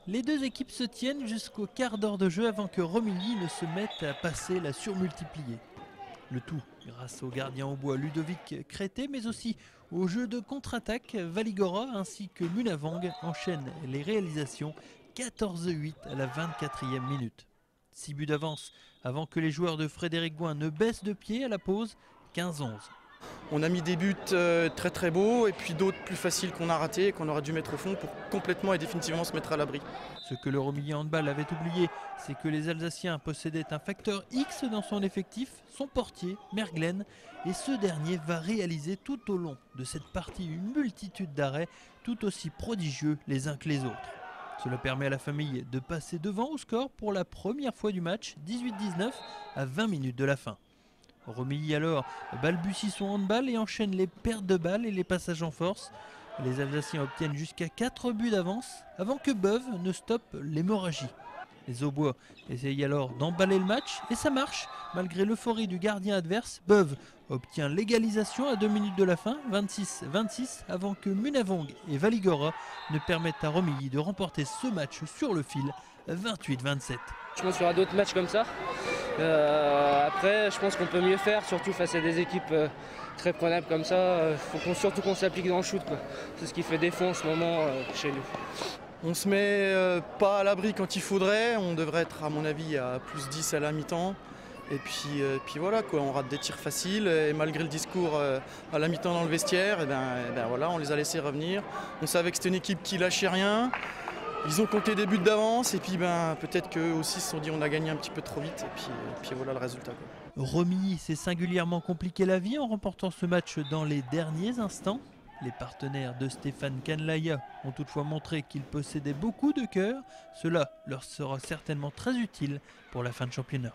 Les deux équipes se tiennent jusqu'au quart d'heure de jeu avant que Romilly ne se mette à passer la surmultipliée. Le tout grâce au gardien au bois Ludovic Crété, mais aussi au jeu de contre-attaque. Valigora ainsi que Munavang enchaînent les réalisations. 14-8 à la 24e minute. 6 buts d'avance avant que les joueurs de Frédéric Gouin ne baissent de pied à la pause. 15-11. On a mis des buts très très beaux et puis d'autres plus faciles qu'on a ratés et qu'on aurait dû mettre au fond pour complètement et définitivement se mettre à l'abri. Ce que le Romilly Handball avait oublié, c'est que les Alsaciens possédaient un facteur X dans son effectif, son portier, Merglen, et ce dernier va réaliser tout au long de cette partie une multitude d'arrêts tout aussi prodigieux les uns que les autres. Cela permet à la famille de passer devant au score pour la première fois du match, 18-19 à 20 minutes de la fin. Romilly alors balbutie son handball et enchaîne les pertes de balles et les passages en force. Les Alsaciens obtiennent jusqu'à 4 buts d'avance avant que Beuve ne stoppe l'hémorragie. Les Aubois essayent alors d'emballer le match et ça marche. Malgré l'euphorie du gardien adverse, Beuve obtient l'égalisation à 2 minutes de la fin, 26-26, avant que Munavang et Valigora ne permettent à Romilly de remporter ce match sur le fil, 28-27. Je pense qu'il y aura d'autres matchs comme ça. Après, je pense qu'on peut mieux faire, surtout face à des équipes très prenables comme ça. Il faut surtout qu'on s'applique dans le shoot, quoi. C'est ce qui fait défaut en ce moment chez nous. On se met pas à l'abri quand il faudrait, on devrait être à mon avis à plus 10 à la mi-temps. Et puis voilà, quoi, on rate des tirs faciles et malgré le discours à la mi-temps dans le vestiaire, et ben voilà, on les a laissés revenir. On savait que c'était une équipe qui lâchait rien. Ils ont compté des buts d'avance et puis peut-être qu'eux aussi se sont dit on a gagné un petit peu trop vite et puis voilà le résultat, quoi. Romilly s'est singulièrement compliqué la vie en remportant ce match dans les derniers instants. Les partenaires de Stéphane Kanlaya ont toutefois montré qu'ils possédaient beaucoup de cœur. Cela leur sera certainement très utile pour la fin de championnat.